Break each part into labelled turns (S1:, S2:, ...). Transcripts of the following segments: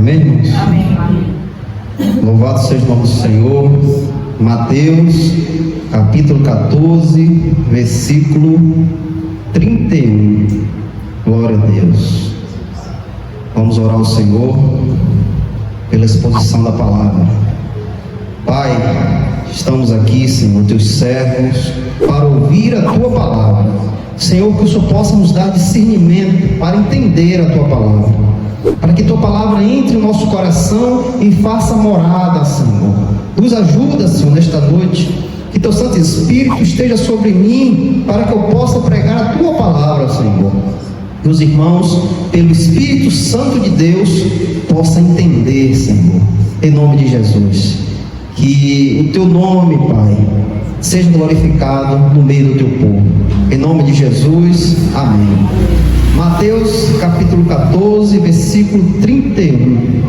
S1: Amém, irmãos?
S2: Amém.
S1: Louvado seja o nome do Senhor. Mateus, capítulo 14, versículo 31. Glória a Deus. Vamos orar ao Senhor pela exposição da palavra. Pai, estamos aqui, Senhor, teus servos, para ouvir a tua palavra. Senhor, que o Senhor possa nos dar discernimento para entender a tua palavra, para que tua palavra entre no nosso coração e faça morada, Senhor. Nos ajuda, Senhor, nesta noite, que teu Santo Espírito esteja sobre mim, para que eu possa pregar a tua palavra, Senhor. Que os irmãos, pelo Espírito Santo de Deus, possam entender, Senhor, em nome de Jesus. Que o teu nome, Pai, seja glorificado no meio do teu povo. Em nome de Jesus, amém. Mateus capítulo 14, versículo 31.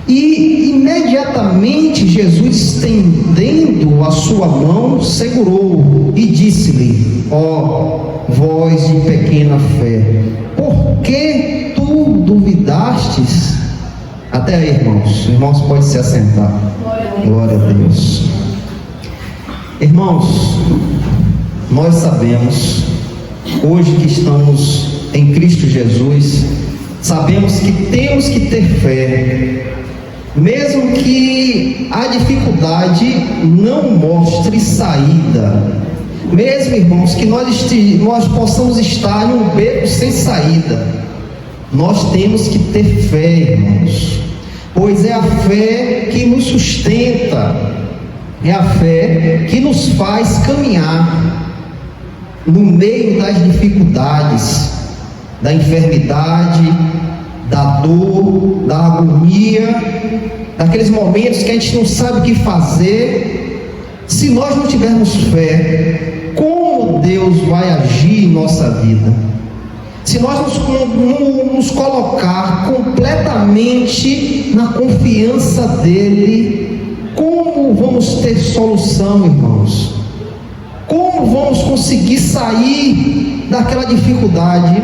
S1: E imediatamente Jesus, estendendo a sua mão, segurou e disse-lhe: ó vós de pequena fé, por que tu duvidastes? Até aí, irmãos. Irmãos, pode se assentar. Glória a Deus. Irmãos, nós sabemos, hoje que estamos em Cristo Jesus, sabemos que temos que ter fé, mesmo que a dificuldade não mostre saída, mesmo, irmãos, que nós possamos estar em um beco sem saída, nós temos que ter fé, irmãos, pois é a fé que nos sustenta, é a fé que nos faz caminhar no meio das dificuldades, da enfermidade, da dor, da agonia, daqueles momentos que a gente não sabe o que fazer. Se nós não tivermos fé, como Deus vai agir em nossa vida? Se nós nos colocar completamente na confiança dEle, como vamos ter solução, irmãos? Como vamos conseguir sair daquela dificuldade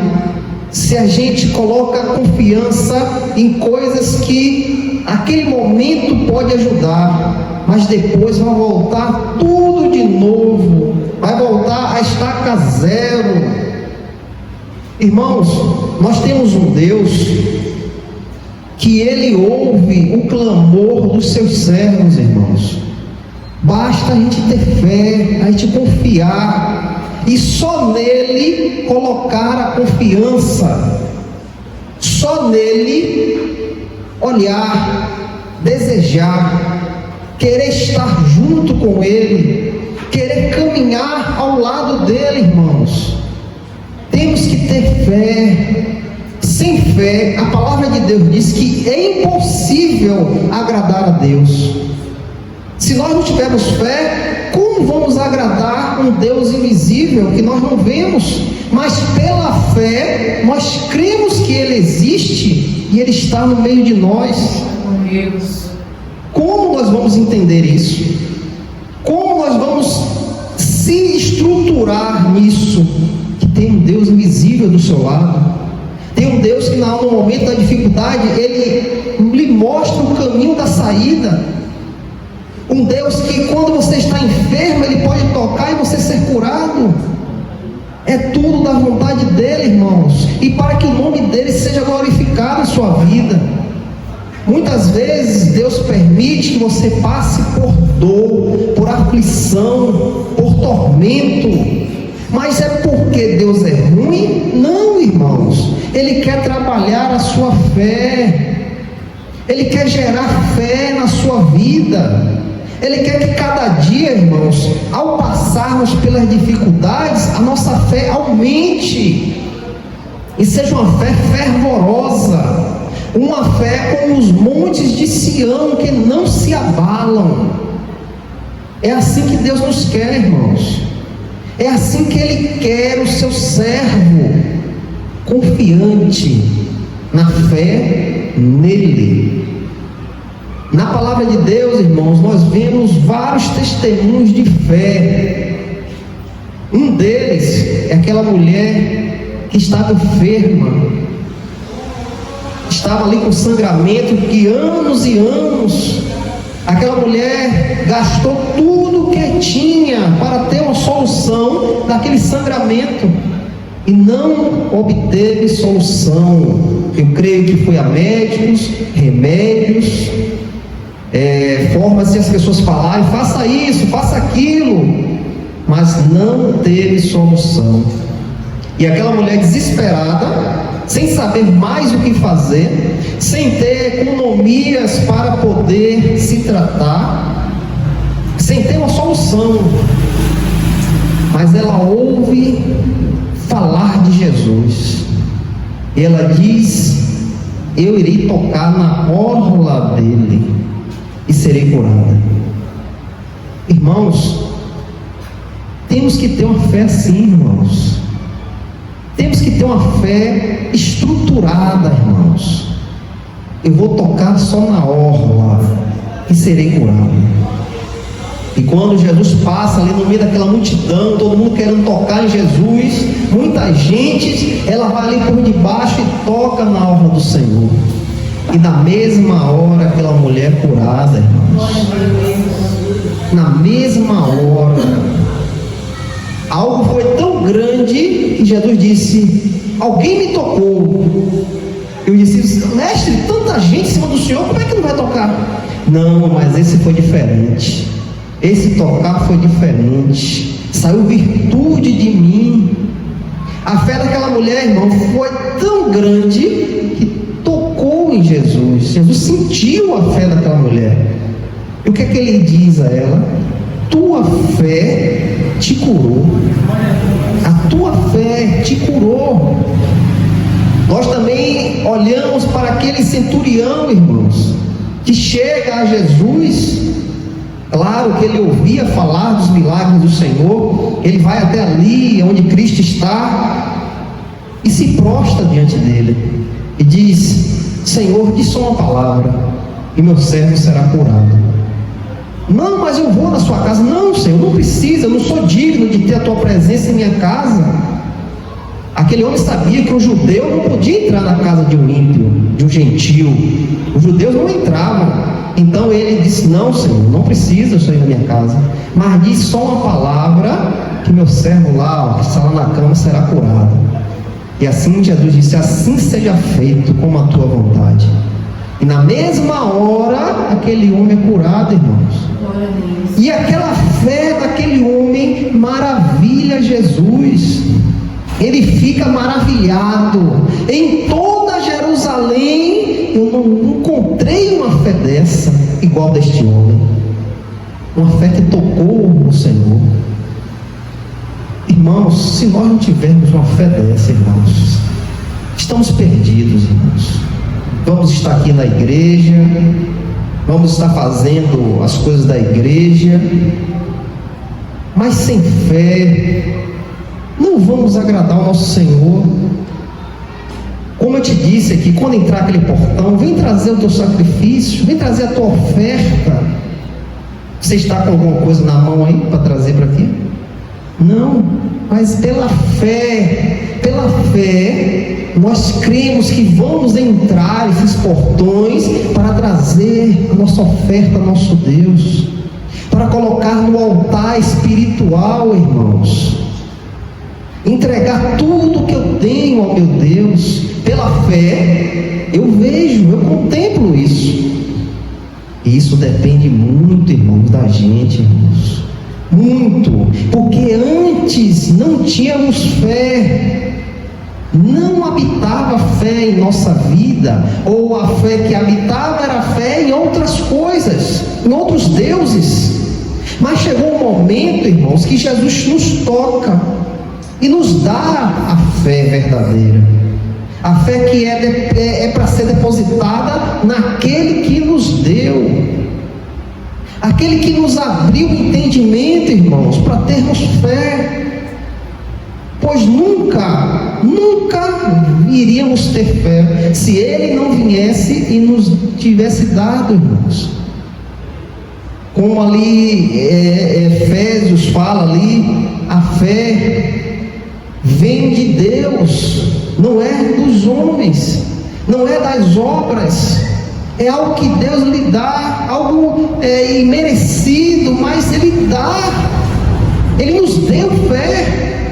S1: se a gente coloca confiança em coisas que aquele momento pode ajudar, mas depois vai voltar tudo de novo, vai voltar a estaca zero? Irmãos, nós temos um Deus que Ele ouve o clamor dos seus servos, irmãos. Basta a gente ter fé, a gente confiar, e só nele colocar a confiança, só nele olhar, desejar, querer estar junto com ele, querer caminhar ao lado dele, irmãos. Temos que ter fé. Sem fé, a palavra de Deus diz que é impossível agradar a Deus. Se nós não tivermos fé, como vamos agradar um Deus invisível que nós não vemos? Mas pela fé, nós cremos que Ele existe e Ele está no meio de nós. Como nós vamos entender isso? Como nós vamos se estruturar nisso? Que tem um Deus invisível do seu lado. Tem um Deus que no momento da dificuldade, Ele lhe mostra o caminho da saída. Um Deus que quando você está enfermo, Ele pode tocar e você ser curado. É tudo da vontade dEle, irmãos. E para que o nome dEle seja glorificado em sua vida. Muitas vezes Deus permite que você passe por dor, por aflição, por tormento. Mas é porque Deus é ruim? Não, irmãos. Ele quer trabalhar a sua fé. Ele quer gerar fé na sua vida. Ele quer que cada dia, irmãos, ao passarmos pelas dificuldades, a nossa fé aumente. E seja uma fé fervorosa. Uma fé como os montes de Sião, que não se abalam. É assim que Deus nos quer, irmãos. É assim que Ele quer o seu servo, confiante na fé nele. Na palavra de Deus, irmãos, nós vemos vários testemunhos de fé. Um deles é aquela mulher que estava enferma estava ali com sangramento de anos e anos. Aquela mulher gastou tudo que tinha para ter uma solução daquele sangramento e não obteve solução. Eu creio que foi a médicos, remédios, formas de as pessoas falarem, faça isso, faça aquilo, mas não teve solução. E aquela mulher desesperada, sem saber mais o que fazer, sem ter economias para poder se tratar, sem ter uma solução, mas ela ouve falar de Jesus, e ela diz: eu irei tocar na orla dele e serei curada. Irmãos, temos que ter uma fé assim, irmãos. Temos que ter uma fé estruturada, irmãos. Eu vou tocar só na orla e serei curado. E quando Jesus passa ali no meio daquela multidão, todo mundo querendo tocar em Jesus, muita gente, ela vai ali por debaixo e toca na orla do Senhor. E na mesma hora aquela mulher é curada, irmãos. Na mesma hora. Algo foi tão grande que Jesus disse: alguém me tocou. Eu disse: mestre, tanta gente em cima do Senhor, como é que não vai tocar? Não, mas esse foi diferente. Esse tocar foi diferente. Saiu virtude de mim. A fé daquela mulher, irmão, foi tão grande que tocou em Jesus. Jesus sentiu a fé daquela mulher. E o que é que ele diz a ela? Tua fé te curou. A tua fé te curou. Nós também olhamos para aquele centurião, irmãos, que chega a Jesus. Claro que ele ouvia falar dos milagres do Senhor. Ele vai até ali onde Cristo está e se prostra diante dele e diz: Senhor, diz só uma palavra e meu servo será curado. Não, mas eu vou na sua casa. Não, Senhor, não precisa, eu não sou digno de ter a tua presença em minha casa. Aquele homem sabia que um judeu não podia entrar na casa de um ímpio, de um gentil. Os judeus não entravam. Então ele disse: não, Senhor, não precisa eu ir na minha casa, mas diz só uma palavra que meu servo lá, que está lá na cama, será curado. E assim Jesus disse: assim seja feito como a tua vontade. E na mesma hora aquele homem é curado, irmãos. E aquela fé daquele homem maravilha Jesus. Ele fica maravilhado. Em toda Jerusalém eu não encontrei uma fé dessa, igual deste homem. Uma fé que tocou o Senhor. Irmãos, se nós não tivermos uma fé dessa, irmãos, estamos perdidos, irmãos. Vamos estar aqui na igreja, vamos estar fazendo as coisas da igreja, mas sem fé não vamos agradar o nosso Senhor. Como eu te disse aqui, quando entrar aquele portão, vem trazer o teu sacrifício, vem trazer a tua oferta. Você está com alguma coisa na mão aí para trazer para aqui? Não, mas pela fé, nós cremos que vamos entrar esses portões para trazer a nossa oferta ao nosso Deus, para colocar no altar espiritual, irmãos, entregar tudo que eu tenho ao meu Deus. Pela fé, eu vejo, eu contemplo isso. E isso depende muito, irmãos, da gente, irmãos. Muito, porque antes não tínhamos fé, não habitava fé em nossa vida, ou a fé que habitava era fé em outras coisas, em outros deuses. Mas chegou um momento, irmãos, que Jesus nos toca e nos dá a fé verdadeira, a fé que é para ser depositada naquele que nos deu, aquele que nos abriu o entendimento, irmãos, para termos fé. Pois nunca iríamos ter fé se Ele não viesse e nos tivesse dado, irmãos. Como ali Efésios fala ali, a fé vem de Deus, não é dos homens. não é das obras, é algo que Deus lhe dá, algo imerecido, mas Ele dá. Ele nos deu fé.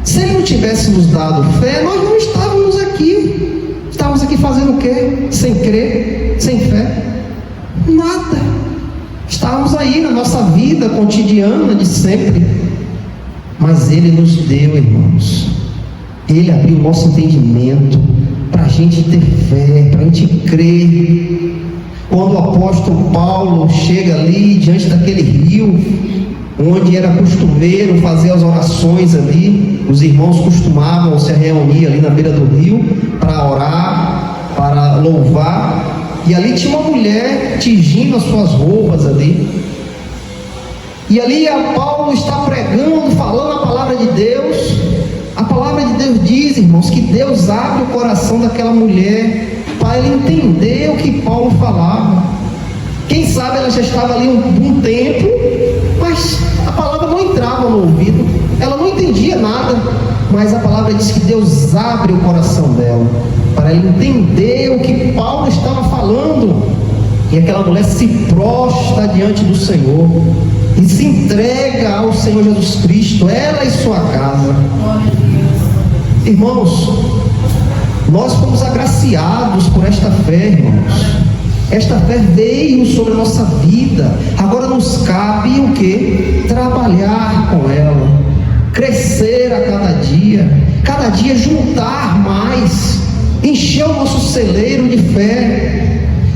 S1: Se Ele não tivesse nos dado fé, nós não estávamos aqui. Estávamos aqui fazendo o quê? Sem crer, sem fé? Nada. Estávamos aí na nossa vida cotidiana de sempre. Mas Ele nos deu, irmãos. Ele abriu o nosso entendimento para a gente ter fé, para a gente crer. Quando o apóstolo Paulo chega ali diante daquele rio, onde era costumeiro fazer as orações ali, os irmãos costumavam se reunir ali na beira do rio para orar, para louvar, e ali tinha uma mulher tingindo as suas roupas ali, e ali Paulo está pregando, falando a palavra de Deus. A palavra de Deus diz, irmãos, que Deus abre o coração daquela mulher para ele entender o que Paulo falava. Quem sabe ela já estava ali um tempo, mas a palavra não entrava no ouvido, ela não entendia nada, mas a palavra diz que Deus abre o coração dela para ela entender o que Paulo estava falando. E aquela mulher se prostra diante do Senhor e se entrega ao Senhor Jesus Cristo, ela e sua casa. Irmãos, nós fomos agraciados por esta fé, irmãos. Esta fé veio sobre a nossa vida. Agora nos cabe o quê? Trabalhar com ela, crescer a cada dia juntar mais, encher o nosso celeiro de fé.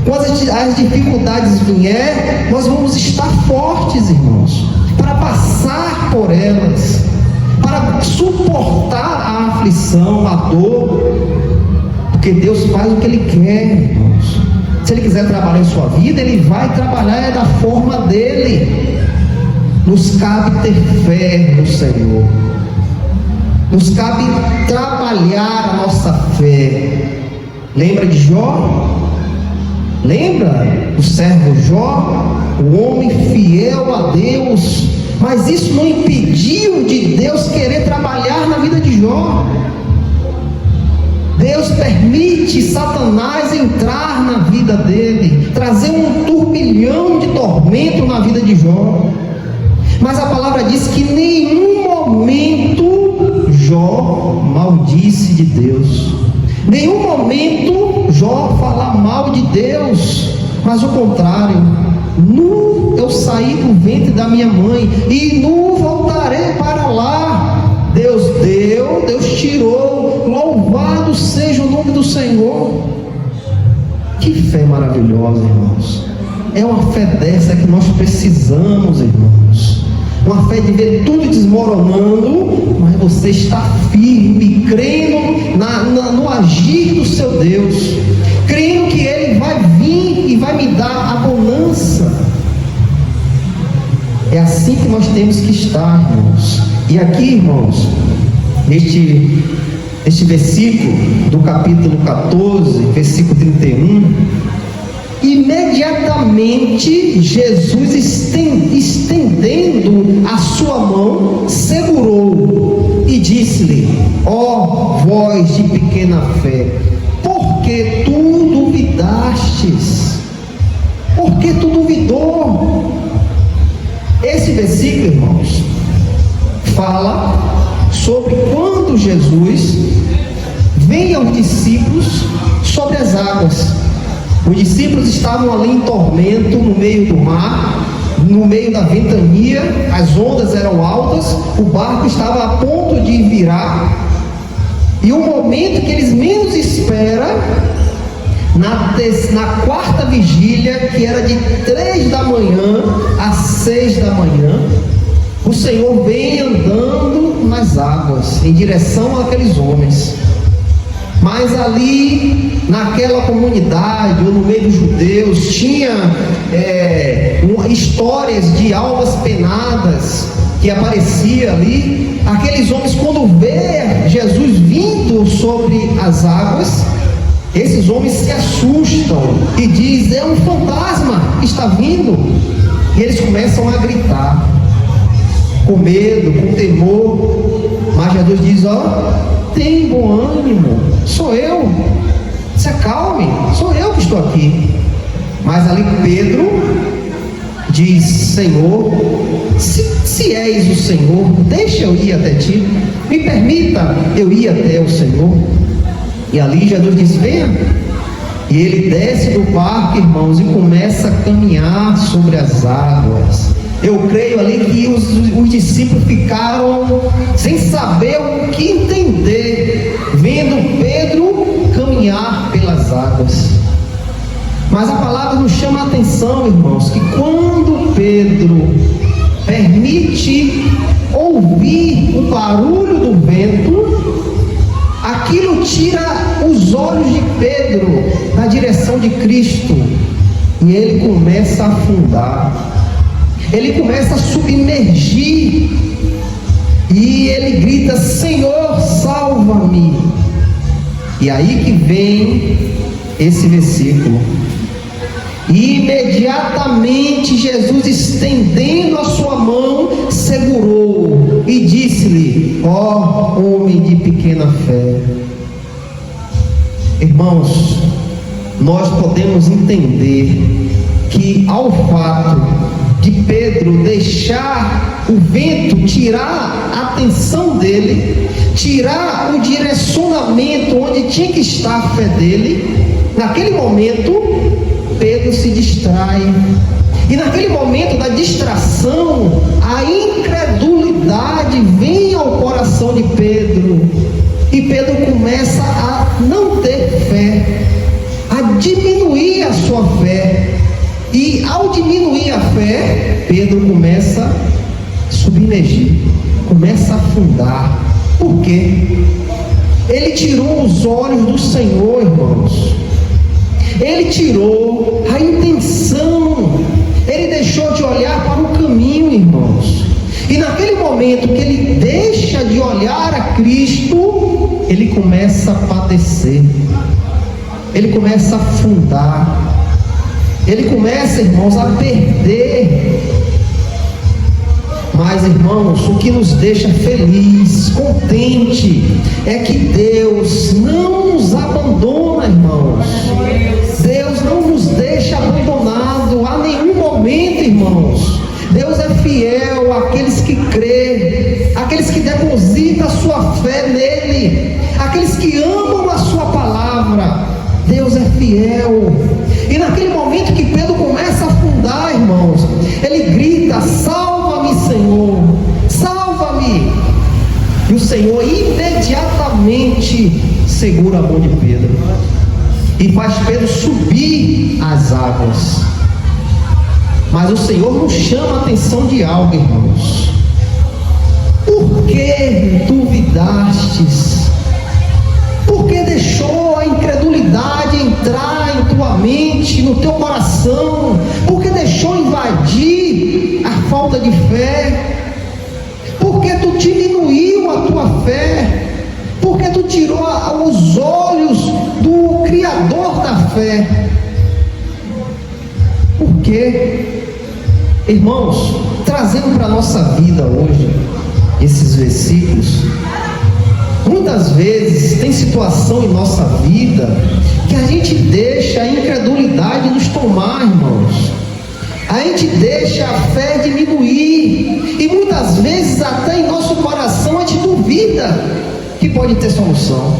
S1: Quando as dificuldades vier, nós vamos estar fortes, irmãos, para passar por elas, para suportar a aflição, a dor, porque Deus faz o que Ele quer, irmãos. Se Ele quiser trabalhar em sua vida, Ele vai trabalhar da forma dEle. Nos cabe ter fé no Senhor, nos cabe trabalhar a nossa fé. Lembra de Jó? Lembra do servo Jó, o homem fiel a Deus? Mas isso não impediu de Deus querer trabalhar na vida de Jó. Deus permite Satanás entrar na vida dele, trazer um turbilhão de tormento na vida de Jó. Mas a palavra diz que em nenhum momento Jó maldisse de Deus. Nenhum momento Jó fala mal de Deus, mas o contrário. Nu eu saí do ventre da minha mãe e nu voltarei para lá. Deus deu, Deus tirou, louvado seja o nome do Senhor. Que fé maravilhosa, irmãos. É uma fé dessa que nós precisamos, irmãos. Uma fé de ver tudo desmoronando, mas você está firme, crendo no agir do seu Deus, crendo que Ele vai vir e vai me dar a bonança. É assim que nós temos que estar, irmãos. E aqui, irmãos, este versículo do capítulo 14, versículo 31, imediatamente Jesus, estendendo a sua mão, segurou e disse-lhe: ó vós de pequena fé, por que tu duvidastes? Por que tu duvidou? Esse versículo, irmãos, fala sobre quando Jesus vem aos discípulos sobre as águas. Os discípulos estavam ali em tormento, no meio do mar, no meio da ventania, as ondas eram altas, o barco estava a ponto de virar, e o momento que eles menos esperam, na quarta vigília, que era de 3 da manhã às 6 da manhã, o Senhor vem andando nas águas, em direção àqueles homens. Mas ali, naquela comunidade, ou no meio dos judeus, tinha histórias de almas penadas que aparecia ali. Aqueles homens, quando vê Jesus vindo sobre as águas, esses homens se assustam e dizem: é um fantasma que está vindo. E eles começam a gritar, com medo, com temor. Mas Jesus diz: ó, tem bom ânimo, sou eu, se acalme, sou eu que estou aqui. Mas ali Pedro diz: Senhor, se és o Senhor, deixa eu ir até ti, me permita eu ir até o Senhor. E ali Jesus diz: venha. E ele desce do barco, irmãos, e começa a caminhar sobre as águas. Eu creio ali que os discípulos ficaram sem saber o que entender, vendo Pedro caminhar pelas águas. Mas a palavra nos chama a atenção, irmãos, que quando Pedro permite ouvir o barulho do vento, aquilo tira os olhos de Pedro na direção de Cristo, e ele começa a afundar, ele começa a submergir, e ele grita: Senhor, salva-me. E aí que vem esse versículo: e imediatamente Jesus, estendendo a sua mão, segurou e disse-lhe: ó homem de pequena fé. Irmãos, nós podemos entender que ao fato de Pedro deixar o vento tirar a atenção dele, tirar o direcionamento onde tinha que estar a fé dele, naquele momento Pedro se distrai, e naquele momento da distração, a incredulidade vem ao coração de Pedro, e Pedro começa a não ter fé, a diminuir a sua fé, e ao diminuir a fé, Pedro começa a submergir, começa a afundar. Por quê? Ele tirou os olhos do Senhor, irmãos. Ele tirou a intenção, ele deixou de olhar para o caminho, irmãos. E naquele momento que ele deixa de olhar a Cristo, ele começa a padecer, ele começa a afundar, ele começa, irmãos, a perder. Mas, irmãos, o que nos deixa feliz, contente, é que Deus não nos abandona, irmãos. Deus não nos deixa abandonado a nenhum momento, irmãos. Deus é fiel àqueles que crê, àqueles que depositam a sua fé nele, àqueles que amam a sua palavra. Deus é fiel. E naquele momento que Pedro começa a afundar, irmãos, ele grita: salva-me, Senhor, salva-me. E o Senhor imediatamente segura a mão de Pedro e faz Pedro subir as águas. Mas o Senhor nos chama a atenção de algo, irmãos. Por que duvidastes? Por que deixou a incredulidade entrar em tua mente, no teu coração? Por que deixou invadir a falta de fé? Por que tu diminuiu a tua fé? Por que tu tirou os olhos do Criador da fé? Por quê? Irmãos, trazendo para a nossa vida hoje esses versículos, muitas vezes tem situação em nossa vida que a gente deixa a incredulidade nos tomar, irmãos. A gente deixa a fé diminuir, e muitas vezes até em nosso coração a gente duvida que pode ter solução.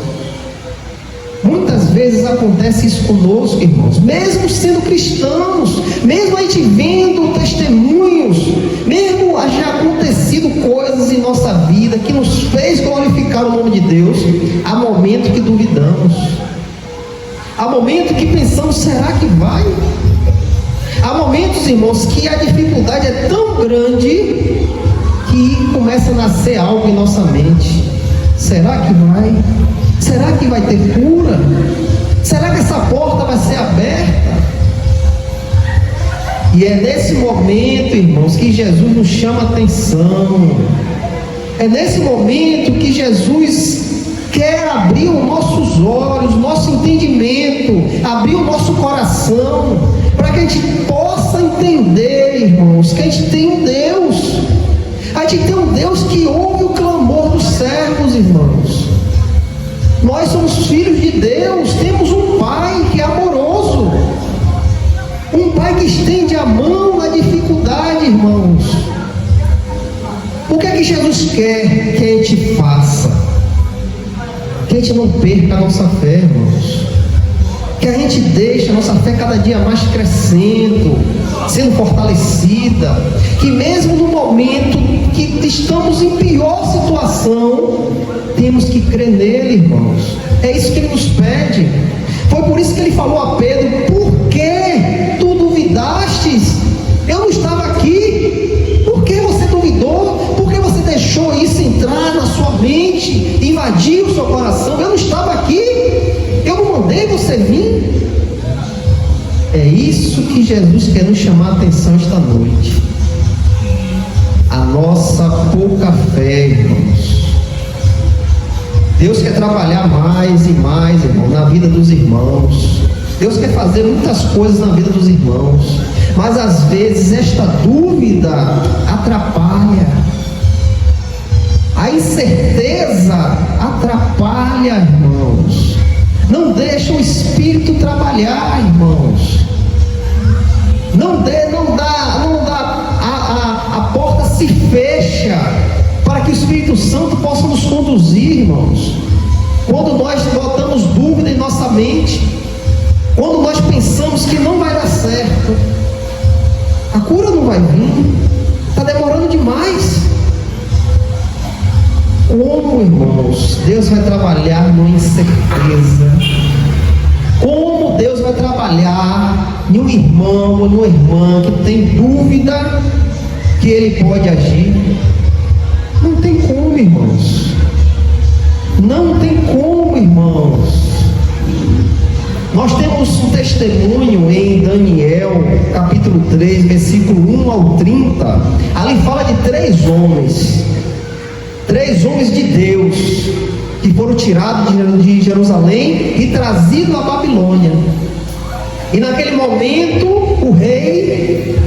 S1: Muitas vezes acontece isso conosco, irmãos, mesmo sendo cristãos, mesmo a gente vendo testemunhos, mesmo já acontecido coisas em nossa vida que nos fez glorificar o nome de Deus, há momentos que duvidamos, há momentos que pensamos: será que vai? Há momentos, irmãos, que a dificuldade é tão grande que começa a nascer algo em nossa mente: será que vai? Será que vai ter cura? Será que essa porta vai ser aberta? E é nesse momento, irmãos, que Jesus nos chama a atenção. É nesse momento que Jesus quer abrir os nossos olhos, nosso entendimento, abrir o nosso coração, para que a gente possa entender, irmãos, que a gente tem um Deus. A gente tem um Deus que ouve o clamor dos servos, irmãos. Nós somos filhos de Deus, temos um Pai. Ele estende a mão na dificuldade, irmãos. O que é que Jesus quer que a gente faça? Que a gente não perca a nossa fé, irmãos. Que a gente deixe a nossa fé cada dia mais crescendo, sendo fortalecida. Que mesmo no momento que estamos em pior situação, temos que crer nele, irmãos. É isso que ele nos pede. Foi por isso que ele falou a Pedro: por que tu duvidastes? Eu não estava aqui. Por que você duvidou? Por que você deixou isso entrar na sua mente, invadir o seu coração? Eu não estava aqui. Eu não mandei você vir. É isso que Jesus quer nos chamar a atenção esta noite. A nossa pouca fé, irmãos. Deus quer trabalhar mais e mais, irmão, na vida dos irmãos. Deus quer fazer muitas coisas na vida dos irmãos. Mas às vezes esta dúvida atrapalha. A incerteza atrapalha, irmãos. Não deixa o Espírito trabalhar, irmãos. A porta se fecha para que o Espírito Santo possa nos conduzir, irmãos. Quando nós botamos dúvida em nossa mente, quando nós pensamos que não vai dar certo, a cura não vai vir, está demorando demais. Como, irmãos, Deus vai trabalhar numa incerteza? Como Deus vai trabalhar em um irmão ou numa irmã que tem dúvida que Ele pode agir? Não tem como, irmãos. Não tem como, irmãos. Nós temos um testemunho em Daniel, capítulo 3, versículo 1 ao 30. Ali fala de três homens de Deus, que foram tirados de Jerusalém e trazidos à Babilônia. E naquele momento o rei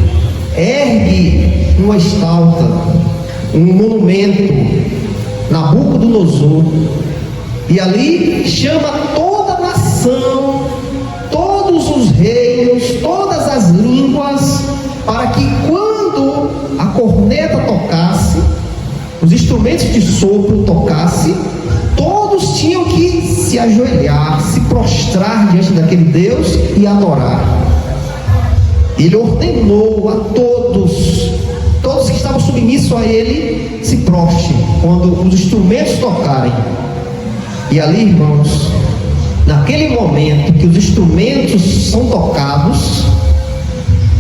S1: ergue uma estátua, um monumento, Nabucodonosor, e ali chama toda a nação, todos os reinos, todas as línguas, para que quando a corneta tocasse, os instrumentos de sopro tocasse, todos tinham que se ajoelhar, se prostrar diante daquele Deus e adorar. Ele ordenou a todos que estavam submissos a ele, se prostem quando os instrumentos tocarem. E ali, irmãos, naquele momento que os instrumentos são tocados,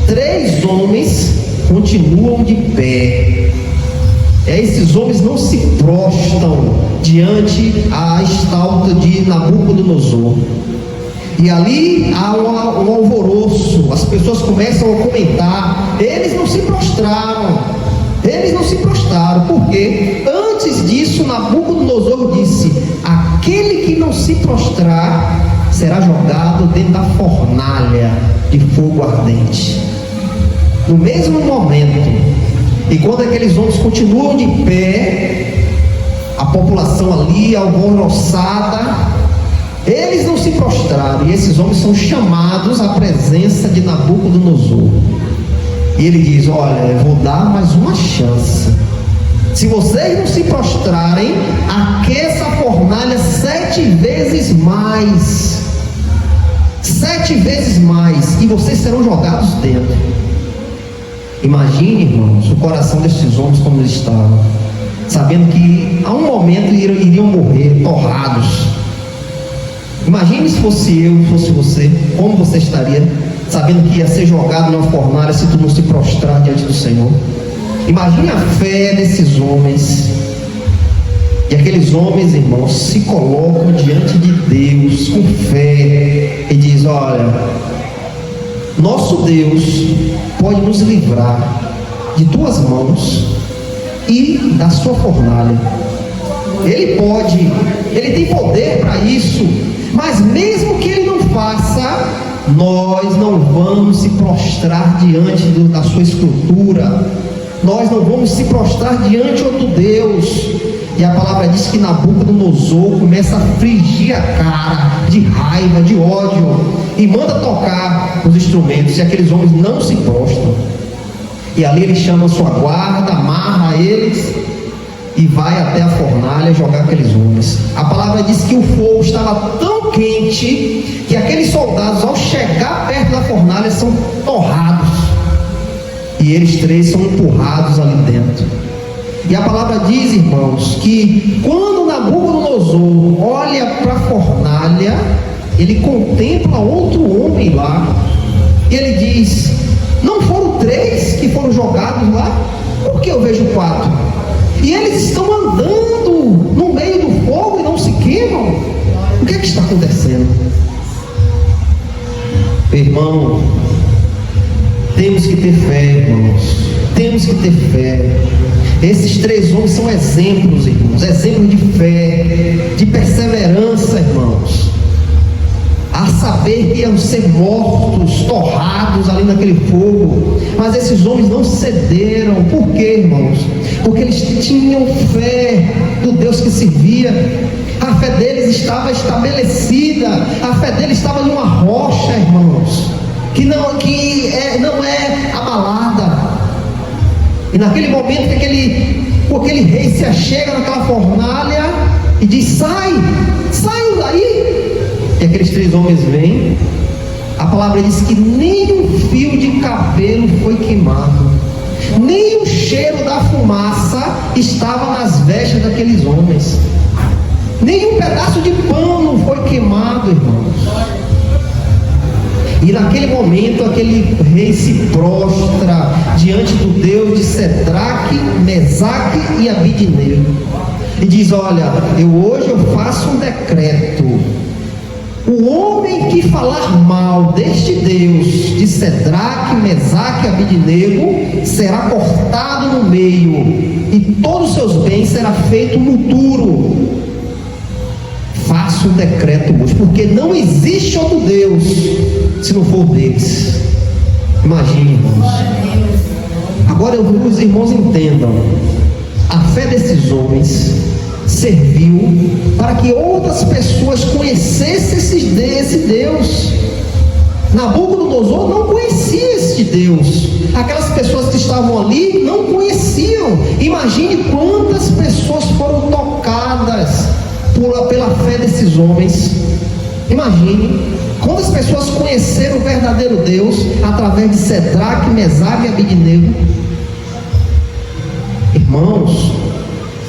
S1: três homens continuam de pé. Esses homens não se prostam diante a estátua de Nabucodonosor. E ali há um alvoroço, as pessoas começam a comentar: eles não se prostraram, porque antes disso Nabucodonosor disse: aquele que não se prostrar será jogado dentro da fornalha de fogo ardente. No mesmo momento, e quando aqueles homens continuam de pé, a população ali alvoroçada, eles não se prostraram, e esses homens são chamados à presença de Nabucodonosor. E ele diz: olha, eu vou dar mais uma chance. Se vocês não se prostrarem, aqueça a fornalha 7 vezes mais. 7 vezes mais, e vocês serão jogados dentro. Imagine, irmãos, o coração desses homens como eles estavam, sabendo que a um momento iriam morrer torrados. Imagine se fosse eu, se fosse você, como você estaria, sabendo que ia ser jogado numa fornalha se tu não se prostrar diante do Senhor. Imagine a fé desses homens. E aqueles homens, irmãos, se colocam diante de Deus com fé e diz: olha, nosso Deus pode nos livrar de tuas mãos e da sua fornalha. Ele pode, ele tem poder para isso. Mas mesmo que ele não faça, nós não vamos se prostrar diante da sua estrutura. Nós não vamos se prostrar diante de outro Deus. E a palavra diz que Nabucodonosor começa a frigir a cara de raiva, de ódio, e manda tocar os instrumentos, e aqueles homens não se prostam. E ali ele chama a sua guarda, amarra eles e vai até a fornalha jogar aqueles homens. A palavra diz que o fogo estava tão quente que aqueles soldados, ao chegar perto da fornalha, são torrados, e eles três são empurrados ali dentro. E a palavra diz, irmãos, que quando Nabucodonosor olha para a fornalha, ele contempla outro homem lá, e ele diz: não foram 3 que foram jogados lá? Por que eu vejo 4? E eles estão andando no meio do fogo e não se queimam. O que é que está acontecendo? Irmão, temos que ter fé, irmãos. Temos que ter fé. Esses 3 homens são exemplos, irmãos. Exemplos de fé, de perseverança, irmãos. A saber que iam ser mortos, torrados ali naquele fogo. Mas esses homens não cederam. Por quê, irmãos? Porque eles tinham fé do Deus que servia. A fé deles estava estabelecida. A fé deles estava numa rocha, irmãos, que não é abalada. E naquele momento que aquele rei se achega naquela fornalha e diz: saiam daí. E aqueles 3 homens vêm. A palavra diz que nem um fio de cabelo foi queimado, nem o cheiro da fumaça estava nas vestes daqueles homens, nem um pedaço de pano foi queimado, irmãos. E naquele momento aquele rei se prostra diante do Deus de Sedraque, Mesaque e Abidnego e diz: olha, hoje eu faço um decreto. O homem que falar mal deste Deus de Sedraque, Mesaque e Abidnego será cortado no meio, e todos os seus bens será feito monturo. Faça um decreto hoje, porque não existe outro Deus se não for deles. Imagine, irmãos. Agora os irmãos entendam: a fé desses homens serviu para que outras pessoas conhecessem esse Deus. Nabucodonosor não conhecia esse Deus. Aquelas pessoas que estavam ali não conheciam. Imagine quantas pessoas foram tocadas pela fé desses homens. Imagine quantas pessoas conheceram o verdadeiro Deus através de Sedraque, Mesaque e Abidnego. Irmãos,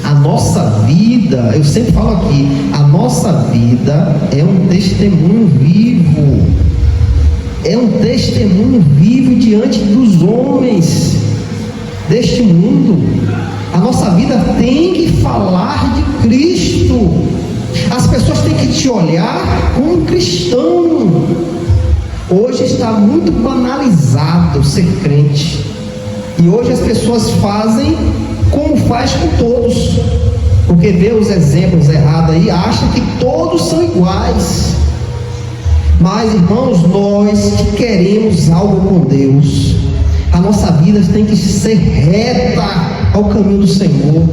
S1: a nossa vida, eu sempre falo aqui, a nossa vida é um testemunho vivo. É um testemunho vivo diante dos homens deste mundo. A nossa vida tem que falar de Cristo. As pessoas têm que te olhar como um cristão. Hoje está muito banalizado ser crente. E hoje as pessoas fazem como faz com todos, porque vê os exemplos errados aí, acha que todos são iguais. Mas, irmãos, nós que queremos algo com Deus, a nossa vida tem que ser reta ao caminho do Senhor.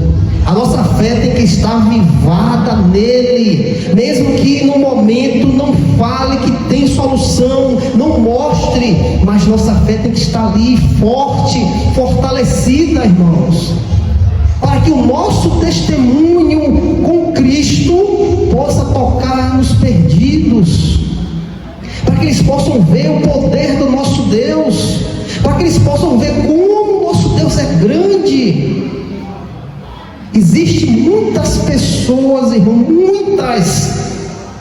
S1: A nossa fé tem que estar vivada nele, mesmo que no momento não fale que tem solução, não mostre, mas nossa fé tem que estar ali forte, fortalecida, irmãos, para que o nosso testemunho com Cristo possa tocar nos perdidos, para que eles possam ver o poder do nosso Deus, para que eles possam ver como o nosso Deus é grande. Existem muitas pessoas, irmão, muitas,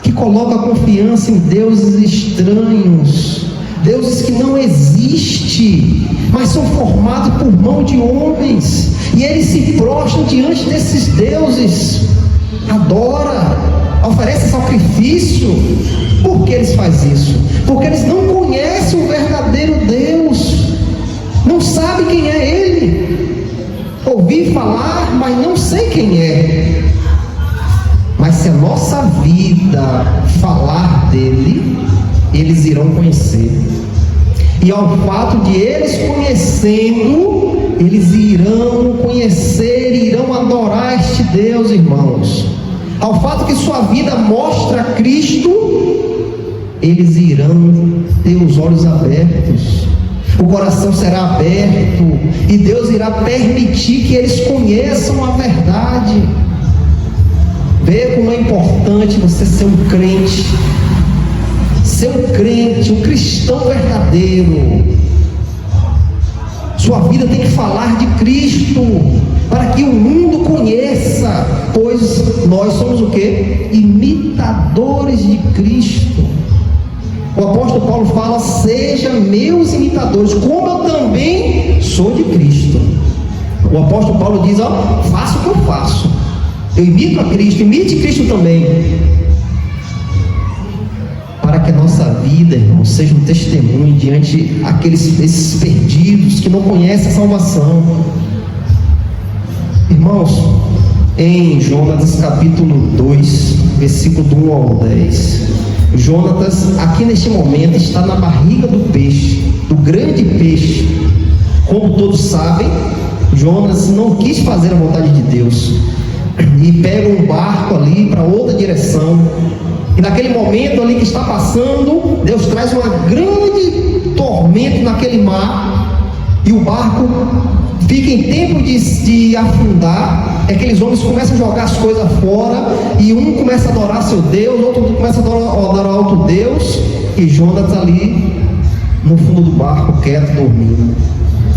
S1: que colocam a confiança em deuses estranhos, deuses que não existem, mas são formados por mão de homens, e eles se prostram diante desses deuses, adora, oferece sacrifício. Por que eles fazem isso? Porque eles não conhecem o verdadeiro Deus, não sabem quem é Ele. Ouvi falar, mas não sei quem é. Mas se a nossa vida falar dele, eles irão conhecer. E ao fato de eles conhecendo, eles irão conhecer, irão adorar este Deus, irmãos. Ao fato que sua vida mostra Cristo, eles irão ter os olhos abertos, o coração será aberto, e Deus irá permitir que eles conheçam a verdade. Vê como é importante você ser um crente, um cristão verdadeiro. Sua vida tem que falar de Cristo, para que o mundo conheça, pois nós somos o quê? Imitadores de Cristo. O apóstolo Paulo fala: sejam meus imitadores, como eu também sou de Cristo. O apóstolo Paulo diz: ó, faça o que eu faço, eu imito a Cristo, imite Cristo também, para que a nossa vida, irmão, seja um testemunho diante esses perdidos que não conhecem a salvação. Irmãos, em Jonas capítulo 2, versículo do 1 ao 10, Jonatas, aqui neste momento, está na barriga do peixe, do grande peixe. Como todos sabem, Jonas não quis fazer a vontade de Deus e pega um barco ali para outra direção. E naquele momento ali que está passando, Deus traz uma grande tormenta naquele mar, e o barco fica em tempo de afundar. Aqueles homens começam a jogar as coisas fora, e um começa a adorar seu Deus, outro começa a adorar outro Deus, e Jonas ali no fundo do barco, quieto, dormindo.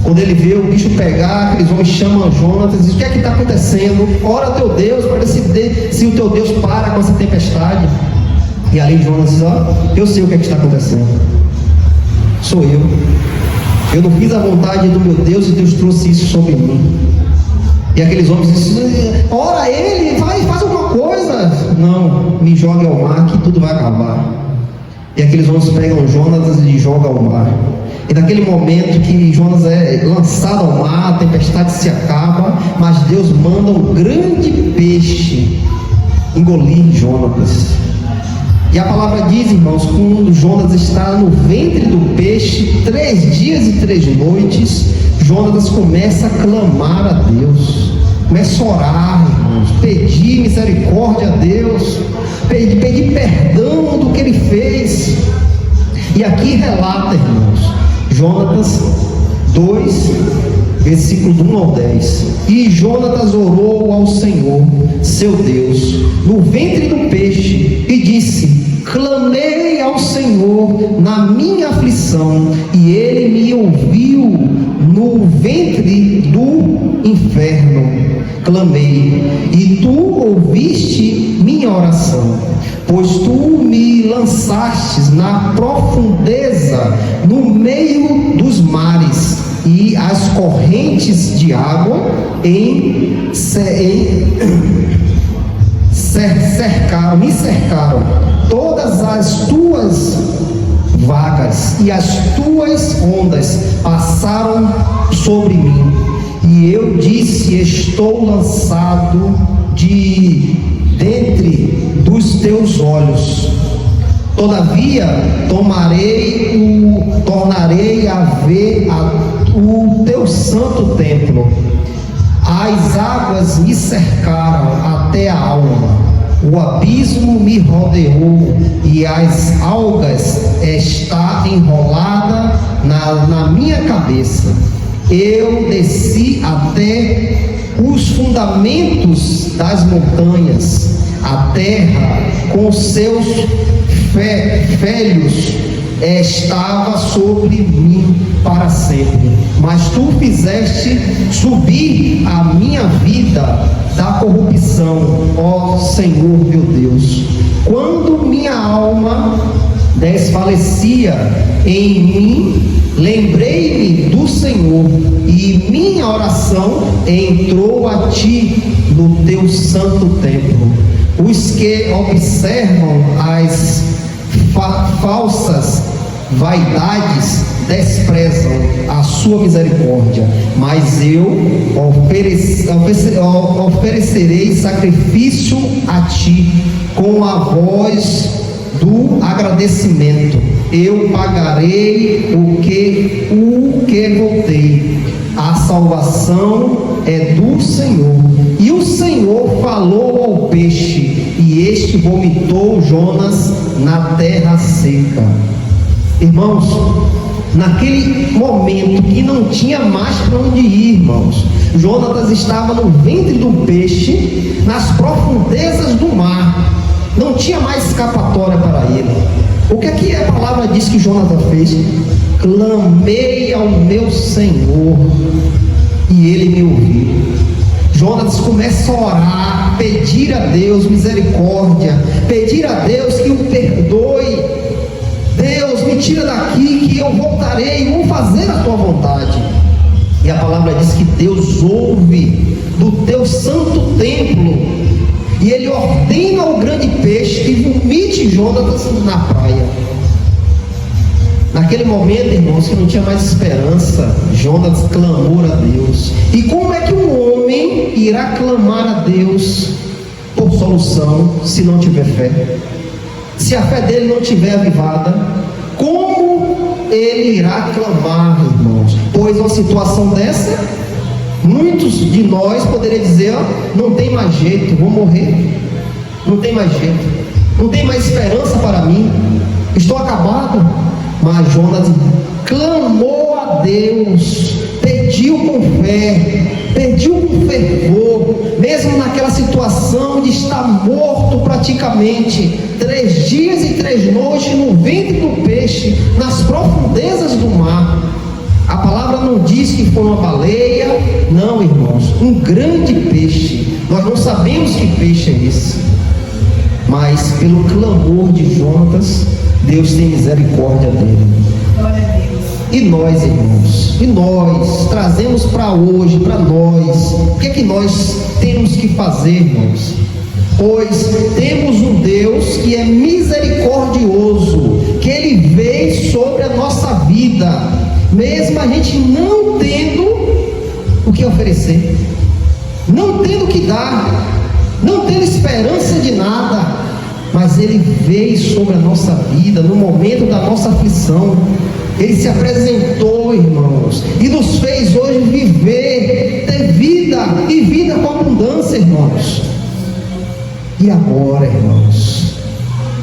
S1: Quando ele vê o bicho pegar, aqueles homens chamam Jonas e dizem: o que é que está acontecendo? Ora teu Deus, para ver se o teu Deus para com essa tempestade. E ali Jonas diz: ó, eu sei o que é que está acontecendo, sou eu não fiz a vontade do meu Deus, e Deus trouxe isso sobre mim. E aqueles homens dizem: ora ele, vai, faz alguma coisa. Não, me jogue ao mar que tudo vai acabar. E aqueles homens pegam Jonas e jogam ao mar. E naquele momento que Jonas é lançado ao mar, a tempestade se acaba, mas Deus manda um grande peixe engolir Jonas. E a palavra diz, irmãos, quando Jonas está no ventre do peixe, 3 dias e 3 noites, Jonas começa a clamar a Deus, começa a orar, irmãos, pedir misericórdia a Deus, pedir perdão do que ele fez. E aqui relata, irmãos, Jonatas 2, versículo do 1 ao 10. E Jonatas orou ao Senhor, seu Deus, no ventre do peixe, e disse: clamei ao Senhor na minha aflição, e ele me ouviu no ventre do inferno. Clamei, e tu ouviste minha oração, pois tu me lançastes na profundeza, no meio dos mares, e as correntes de água me cercaram. Todas as tuas vagas e as tuas ondas passaram sobre mim, e eu disse: estou lançado dentre dos teus olhos. Todavia tornarei a ver o teu santo templo. As águas me cercaram até a alma, o abismo me rodeou, e as algas está enrolada na minha cabeça. Eu desci até os fundamentos das montanhas, a terra com seus felhos estava sobre mim para sempre. Mas tu fizeste subir a minha vida da corrupção, ó Senhor meu Deus. Quando minha alma desfalecia em mim, lembrei-me do Senhor, e minha oração entrou a ti no teu santo templo. Os que observam as falsas vaidades desprezam a sua misericórdia, mas eu oferecerei sacrifício a ti com a voz do agradecimento. Eu pagarei o que voltei. a salvação é do Senhor. E o Senhor falou ao peixe, e este vomitou Jonas na terra seca. Irmãos, naquele momento que não tinha mais para onde ir, irmãos, Jonas estava no ventre do peixe, nas profundezas do mar, não tinha mais escapatória para ele. O que é que a palavra diz que Jonas fez? Clamei ao meu Senhor e ele me ouviu. Jonas começa a orar, pedir a Deus misericórdia, pedir a Deus que o perdoe. Deus, me tira daqui, que eu voltarei e vou fazer a tua vontade. E a palavra diz que Deus ouve do teu santo templo, e ele ordena ao grande peixe que vomite Jonas na praia. Naquele momento, irmãos, que não tinha mais esperança, Jonas clamou a Deus. E como é que um homem irá clamar a Deus por solução se não tiver fé? Se a fé dele não estiver avivada, como ele irá clamar, irmãos? Pois uma situação dessa, muitos de nós poderiam dizer: ó, não tem mais jeito, vou morrer, não tem mais jeito, não tem mais esperança para mim, estou acabado. Mas Jonas clamou a Deus, pediu com fé, pediu com fervor, mesmo naquela situação de estar morto praticamente, 3 dias e 3 noites no ventre do peixe, nas profundezas do mar. A palavra não diz que foi uma baleia, não, irmãos, um grande peixe. Nós não sabemos que peixe é esse, mas pelo clamor de Jonas, Deus tem misericórdia dele. E nós, irmãos, e nós trazemos para hoje, para nós, o que é que nós temos que fazer, irmãos? Pois temos um Deus que é misericordioso, que Ele veio sobre a nossa vida, mesmo a gente não tendo o que oferecer, não tendo o que dar, não tendo esperança de nada, mas Ele veio sobre a nossa vida, no momento da nossa aflição. Ele se apresentou, irmãos, e nos fez hoje viver, ter vida, e vida com abundância, irmãos. E agora, irmãos,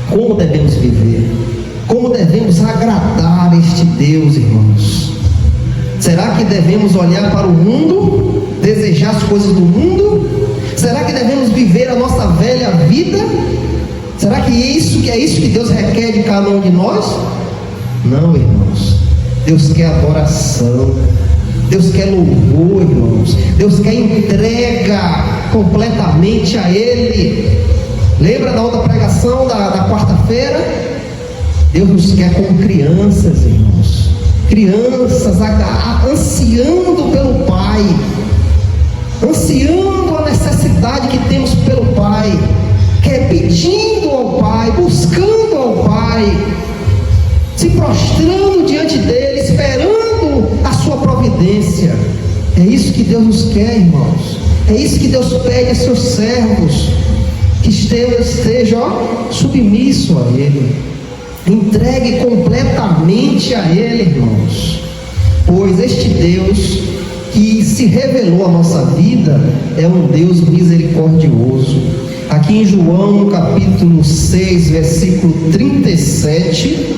S1: como devemos viver? Como devemos agradar este Deus, irmãos? Será que devemos olhar para o mundo, desejar as coisas do mundo? Será que devemos viver a nossa velha vida? Será que é isso que Deus requer de cada um de nós? Não, irmãos. Deus quer adoração, Deus quer louvor, irmãos. Deus quer entrega completamente a Ele. Lembra da outra pregação da quarta-feira? Deus nos quer como crianças, irmãos. Crianças ansiando pelo Pai, ansiando a necessidade que temos pelo Pai, pedindo ao Pai, buscando ao Pai, se prostrando diante dele, esperando a sua providência. É isso que Deus nos quer, irmãos. É isso que Deus pede a seus servos, que estejam submissos a Ele, entregue completamente a Ele, irmãos. Pois este Deus que se revelou à nossa vida é um Deus misericordioso. Aqui em João capítulo 6, versículo 37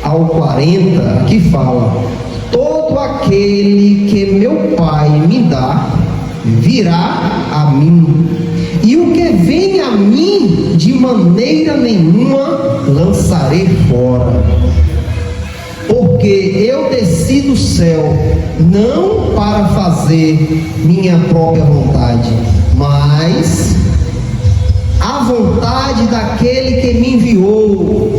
S1: ao 40, aqui fala: todo aquele que meu Pai me dá, virá a mim, e o que vem a mim, de maneira nenhuma lançarei fora. Porque eu desci do céu, não para fazer minha própria vontade, mas a vontade daquele que me enviou.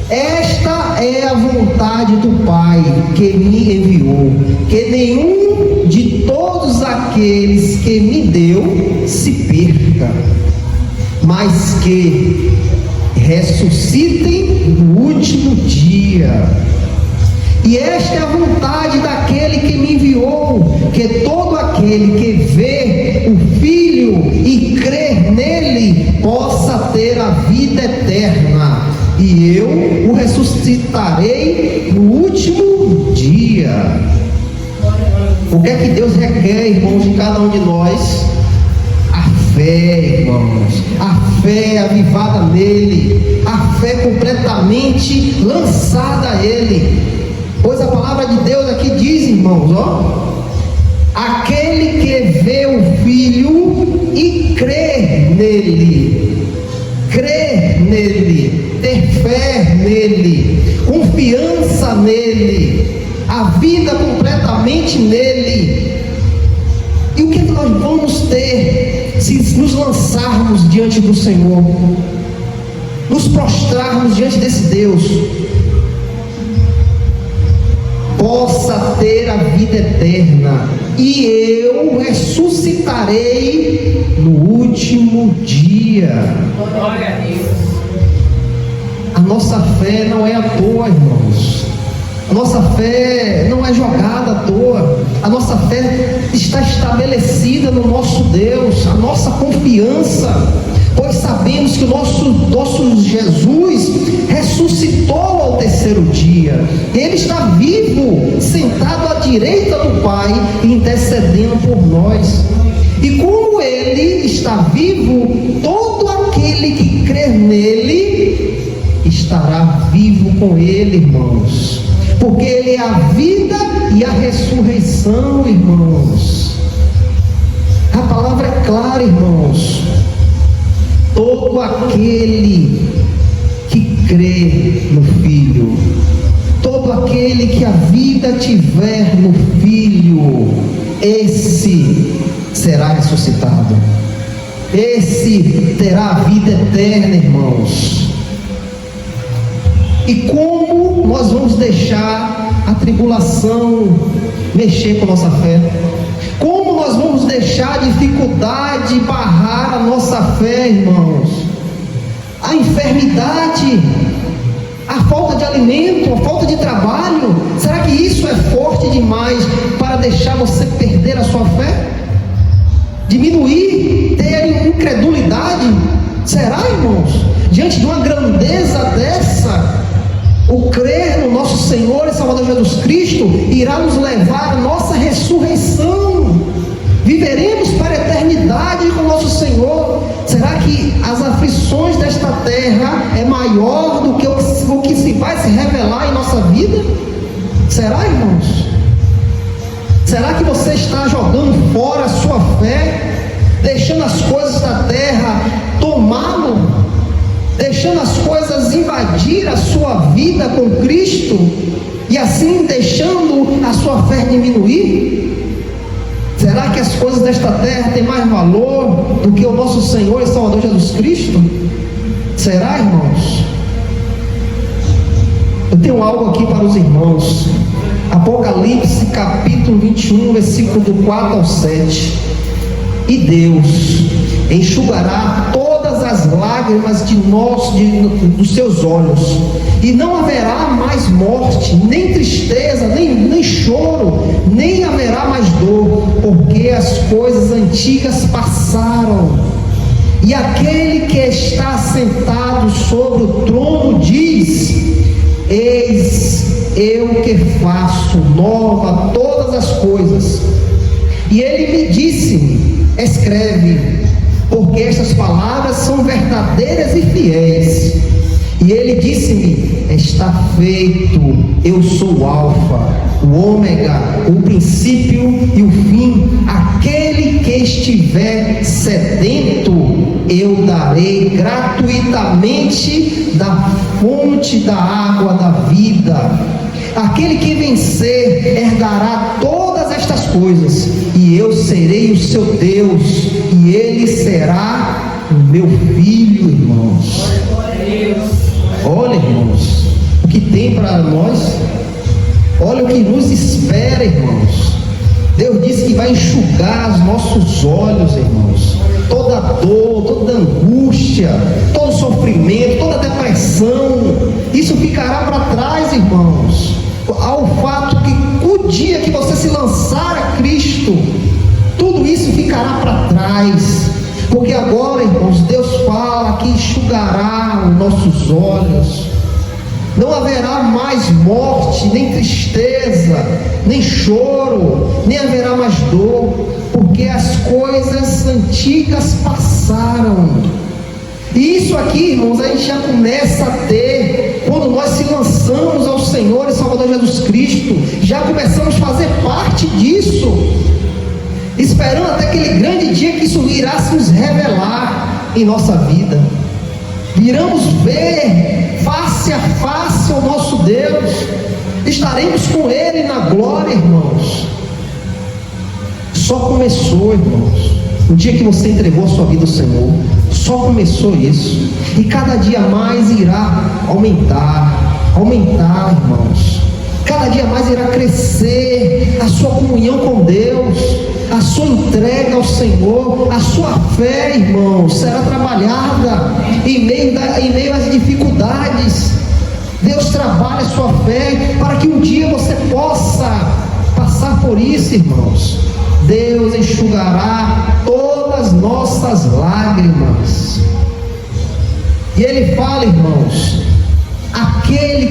S1: Esta é a vontade do Pai que me enviou, que nenhum de todos aqueles que me deu se perca, mas que ressuscitem no último dia. E esta é a vontade daquele que me enviou, que todo aquele que vê o Filho e crer nele possa ter a vida eterna, e eu o ressuscitarei no último dia. O que é que Deus requer, irmãos, de cada um de nós? A fé, irmãos, a fé avivada nele, a fé completamente lançada a ele. Pois a palavra de Deus aqui diz, irmãos, aquele que vê o Filho e crê nele, ter fé nele, confiança nele, a vida completamente nele. E o que nós vamos ter se nos lançarmos diante do Senhor, nos prostrarmos diante desse Deus? Possa ter a vida eterna, e eu ressuscitarei no último dia.
S2: Glória a Deus.
S1: A nossa fé não é à toa, irmãos. A nossa fé não é jogada à toa. A nossa fé está estabelecida no nosso Deus, a nossa confiança, pois sabemos que o nosso Jesus ressuscitou ao terceiro dia. Ele está vivo, sentado à direita do Pai, intercedendo por nós. E como Ele está vivo, todo aquele que crer nele estará vivo com Ele, irmãos. Porque Ele é a vida e a ressurreição, irmãos. A palavra é clara, irmãos. Todo aquele que crê no Filho, todo aquele que a vida tiver no Filho, esse será ressuscitado, esse terá a vida eterna, irmãos. E como nós vamos deixar a tribulação mexer com a nossa fé? Como nós vamos deixar a dificuldade barrar a nossa fé, irmãos? A enfermidade, a falta de alimento, a falta de trabalho, será que isso é forte demais para deixar você perder a sua fé? Diminuir, ter incredulidade? Será, irmãos? Diante de uma grandeza dessa, o crer no nosso Senhor e Salvador Jesus Cristo irá nos levar à nossa ressurreição. Viveremos para a eternidade com o nosso Senhor. Será que as aflições desta terra é maior do que o que se vai se revelar em nossa vida? Será, irmãos? Será que você está jogando fora a sua fé, deixando as coisas da terra tomá-lo, deixando as coisas invadir a sua vida com Cristo, e assim deixando a sua fé diminuir? Será que as coisas desta terra têm mais valor do que o nosso Senhor e Salvador Jesus Cristo? Será, irmãos? Eu tenho algo aqui para os irmãos. Apocalipse capítulo 21, versículo do 4 ao 7. E Deus enxugará todas as lágrimas dos seus olhos, e não haverá mais morte, nem tristeza, nem choro, nem haverá mais dor, porque as coisas antigas passaram. E aquele que está sentado sobre o trono diz: eis eu que faço nova todas as coisas. E ele me disse: escreve, porque estas palavras são verdadeiras e fiéis. E ele disse-me: está feito, eu sou o Alfa, o Ômega, o princípio e o fim. Aquele que estiver sedento, eu darei gratuitamente da fonte da água da vida. Aquele que vencer herdará todas estas coisas, e eu serei o seu Deus, e ele será o meu filho, irmãos. Olha, irmãos, o que tem para nós, olha o que nos espera, irmãos. Deus disse que vai enxugar os nossos olhos, irmãos. Toda dor, toda angústia, todo sofrimento, toda depressão, isso ficará para trás, irmãos. Ao fato que o dia que você se lançar a Cristo, tudo isso ficará para trás. Porque agora, irmãos, Deus fala que enxugará os nossos olhos. não haverá mais morte, nem tristeza, nem choro, nem haverá mais dor, porque as coisas antigas passaram. E isso aqui, irmãos, a gente já começa a ter quando nós se lançamos ao Senhor e Salvador Jesus Cristo. Já começamos a fazer parte disso, esperando até aquele grande dia que isso irá se nos revelar em nossa vida. Iremos ver face a face o nosso Deus, estaremos com Ele na glória, irmãos. Só começou, irmãos, o dia que você entregou a sua vida ao Senhor. Só começou isso, e cada dia mais irá aumentar, irmãos. Cada dia mais irá crescer a sua comunhão com Deus, a sua entrega ao Senhor, a sua fé, irmãos, será trabalhada em meio às dificuldades. Deus trabalha a sua fé para que um dia você possa passar por isso, irmãos. Deus enxugará todas as nossas lágrimas. E Ele fala, irmãos, aquele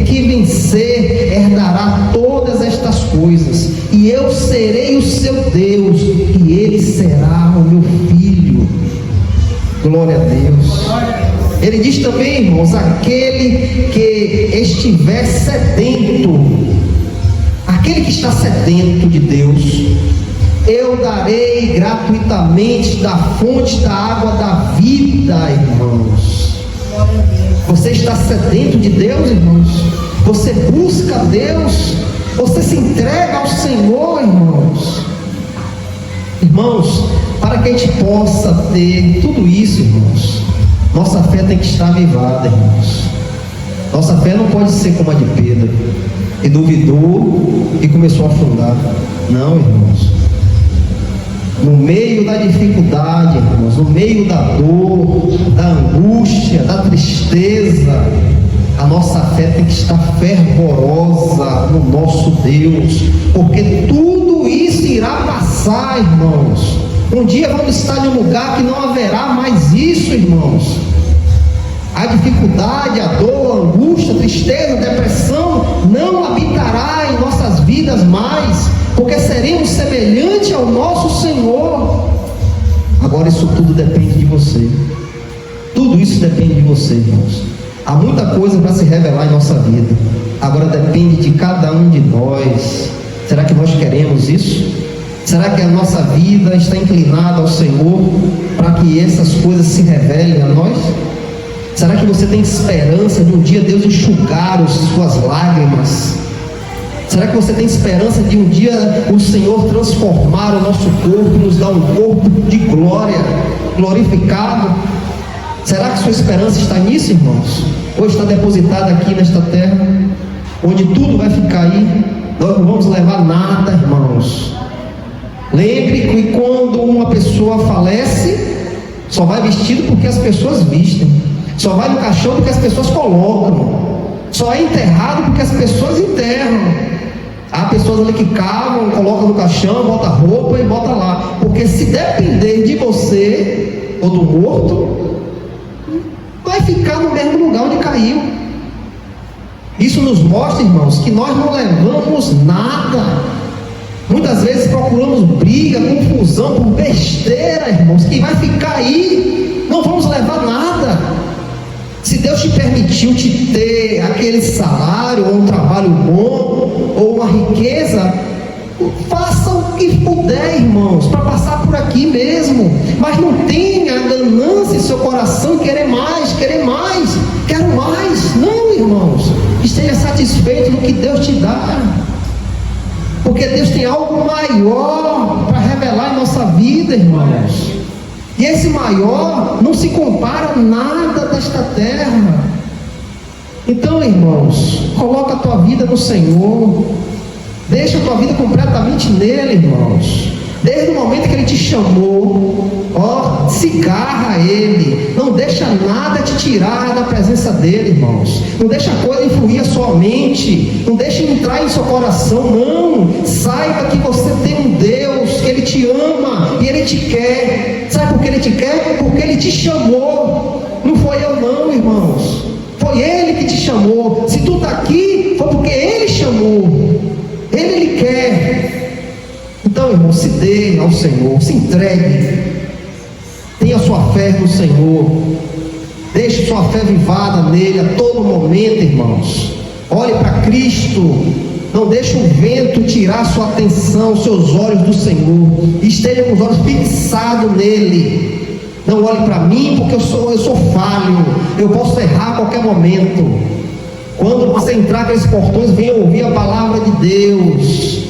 S1: que vencer herdará todas estas coisas, e eu serei o seu Deus, e ele será o meu filho. Glória a Deus. Ele diz também, irmãos, aquele que estiver sedento, aquele que está sedento de Deus, eu darei gratuitamente da fonte da água da vida, irmãos. Você está sedento de Deus, irmãos? Você busca Deus? Você se entrega ao Senhor, irmãos? Irmãos, para que a gente possa ter tudo isso, irmãos, nossa fé tem que estar avivada, irmãos. Nossa fé não pode ser como a de Pedro, que duvidou e começou a afundar. Não, irmãos. No meio da dificuldade, irmãos, no meio da dor, da angústia, da tristeza, a nossa fé tem que estar fervorosa no nosso Deus, porque tudo isso irá passar, irmãos. Um dia vamos estar em um lugar que não haverá mais isso, irmãos. A dificuldade, a dor, a angústia, a tristeza, a depressão não habitará em nossas vidas mais, porque seremos semelhantes ao nosso Senhor. Agora isso tudo depende de você. Tudo isso depende de você, irmãos. Há muita coisa para se revelar em nossa vida. Agora depende de cada um de nós. Será que nós queremos isso? Será que a nossa vida está inclinada ao Senhor para que essas coisas se revelem a nós? Será que você tem esperança de um dia Deus enxugar as suas lágrimas? Será que você tem esperança de um dia o Senhor transformar o nosso corpo e nos dar um corpo de glória, glorificado? Será que sua esperança está nisso, irmãos? Ou está depositada aqui nesta terra, onde tudo vai ficar aí? Nós não vamos levar nada, irmãos. Lembre que quando uma pessoa falece, só vai vestido porque as pessoas vestem. Só vai no caixão porque as pessoas colocam. Só é enterrado porque as pessoas enterram. Há pessoas ali que cavam, colocam no caixão, bota roupa e bota lá. Porque se depender de você ou do morto, vai ficar no mesmo lugar onde caiu. Isso nos mostra, irmãos, que nós não levamos nada. Muitas vezes procuramos briga, confusão por besteira, irmãos, que vai ficar aí. Não vamos levar nada. Se Deus te permitiu te ter aquele salário, ou um trabalho bom, ou uma riqueza, faça o que puder, irmãos, para passar por aqui mesmo. Mas não tenha ganância em seu coração, quero mais. Não, irmãos, esteja satisfeito no que Deus te dá, porque Deus tem algo maior para revelar em nossa vida, irmãos. E esse maior não se compara a nada desta terra. Então, irmãos, coloca a tua vida no Senhor. Deixa a tua vida completamente nele, irmãos. Desde o momento que Ele te chamou, se agarra a Ele. Não deixa nada te tirar da presença dEle, irmãos. Não deixa a coisa influir a sua mente. Não deixa entrar em seu coração, não. Saiba que você tem um Deus, que Ele te ama e Ele te quer. Sabe por que Ele te quer? Porque Ele te chamou. Não foi eu não, irmãos. foi Ele que te chamou. Se tu está aqui, foi porque Ele chamou. Ele lhe quer. Então, irmão, se dê ao Senhor, se entregue, tenha sua fé no Senhor, deixe sua fé vivada nele a todo momento, irmãos. Olhe para Cristo, não deixe o vento tirar sua atenção, seus olhos do Senhor, esteja com os olhos fixados nele. Não olhe para mim, porque eu sou falho, eu posso errar a qualquer momento. Quando você entrar naqueles portões, venha ouvir a palavra de Deus.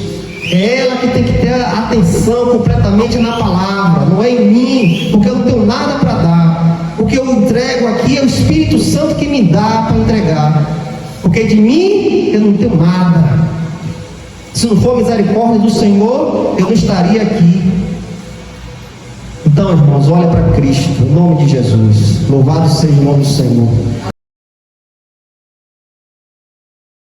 S1: É ela que tem que ter a atenção completamente na palavra, não é em mim, porque eu não tenho nada para dar. O que eu entrego aqui é o Espírito Santo que me dá para entregar, porque de mim eu não tenho nada. Se não for misericórdia do Senhor, eu não estaria aqui. Então, irmãos, olha para Cristo, em nome de Jesus. Louvado seja o nome do Senhor.